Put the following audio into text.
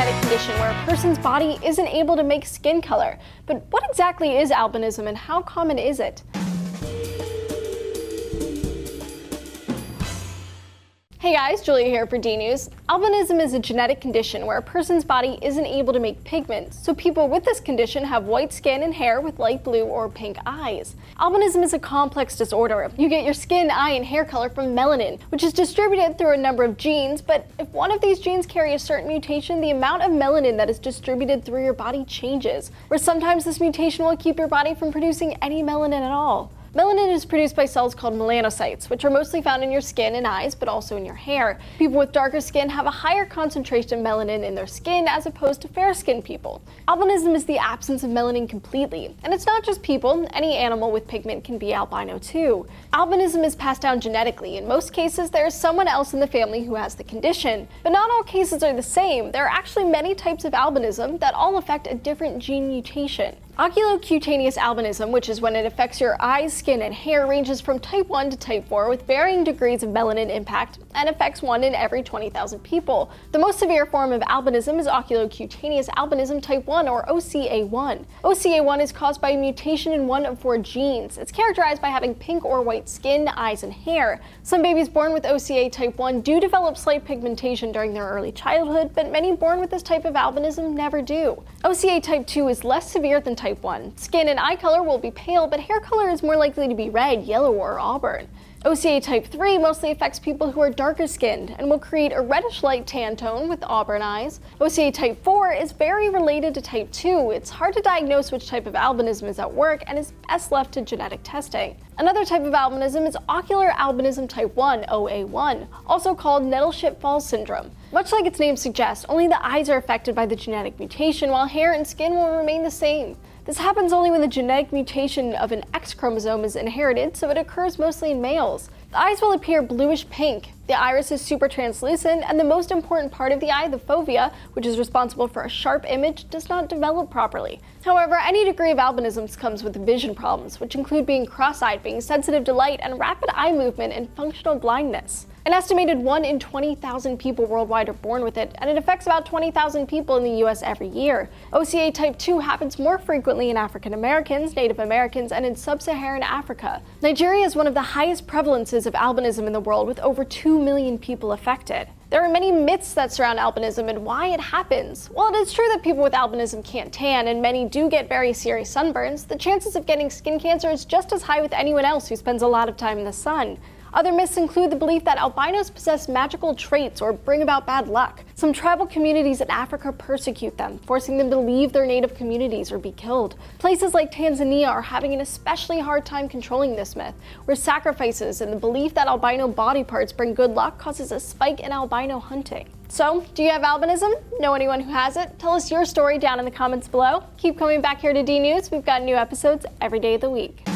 genetic condition where a person's body isn't able to make skin color. But what exactly is albinism and how common is it? Hey guys, Julia here for D-News. Albinism is a genetic condition where a person's body isn't able to make pigments, so people with this condition have white skin and hair with light blue or pink eyes. Albinism is a complex disorder. You get your skin, eye, and hair color from melanin, which is distributed through a number of genes, but if one of these genes carry a certain mutation, the amount of melanin that is distributed through your body changes, where sometimes this mutation will keep your body from producing any melanin at all. Melanin is produced by cells called melanocytes, which are mostly found in your skin and eyes, but also in your hair. People with darker skin have a higher concentration of melanin in their skin as opposed to fair-skinned people. Albinism is the absence of melanin completely, and it's not just people. Any animal with pigment can be albino too. Albinism is passed down genetically. In most cases, there is someone else in the family who has the condition. But not all cases are the same. There are actually many types of albinism that all affect a different gene mutation. Oculocutaneous albinism, which is when it affects your eyes, skin, and hair, ranges from type 1 to type 4 with varying degrees of melanin impact and affects 1 in every 20,000 people. The most severe form of albinism is oculocutaneous albinism type 1, or OCA1. OCA1 is caused by a mutation in one of 4 genes. It's characterized by having pink or white skin, eyes, and hair. Some babies born with OCA type 1 do develop slight pigmentation during their early childhood, but many born with this type of albinism never do. OCA type 2 is less severe than type 1. Skin and eye color will be pale, but hair color is more likely to be red, yellow, or auburn. OCA type 3 mostly affects people who are darker skinned and will create a reddish light tan tone with auburn eyes. OCA type 4 is very related to type 2. It's hard to diagnose which type of albinism is at work and is best left to genetic testing. Another type of albinism is ocular albinism type 1, OA1, also called Nettleship-Falls syndrome. Much like its name suggests, only the eyes are affected by the genetic mutation, while hair and skin will remain the same. This happens only when the genetic mutation of an X chromosome is inherited, so it occurs mostly in males. The eyes will appear bluish pink. The iris is super translucent, and the most important part of the eye, the fovea, which is responsible for a sharp image, does not develop properly. However, any degree of albinism comes with vision problems, which include being cross-eyed, being sensitive to light, and rapid eye movement and functional blindness. An estimated 1 in 20,000 people worldwide are born with it, and it affects about 20,000 people in the US every year. OCA type 2 happens more frequently in African Americans, Native Americans, and in sub-Saharan Africa. Nigeria is one of the highest prevalences of albinism in the world, with over 2 million people affected. There are many myths that surround albinism and why it happens. While it is true that people with albinism can't tan, and many do get very serious sunburns, the chances of getting skin cancer is just as high with anyone else who spends a lot of time in the sun. Other myths include the belief that albinos possess magical traits or bring about bad luck. Some tribal communities in Africa persecute them, forcing them to leave their native communities or be killed. Places like Tanzania are having an especially hard time controlling this myth, where sacrifices and the belief that albino body parts bring good luck causes a spike in albino hunting. So, do you have albinism? Know anyone who has it? Tell us your story down in the comments below. Keep coming back here to D-News. We've got new episodes every day of the week.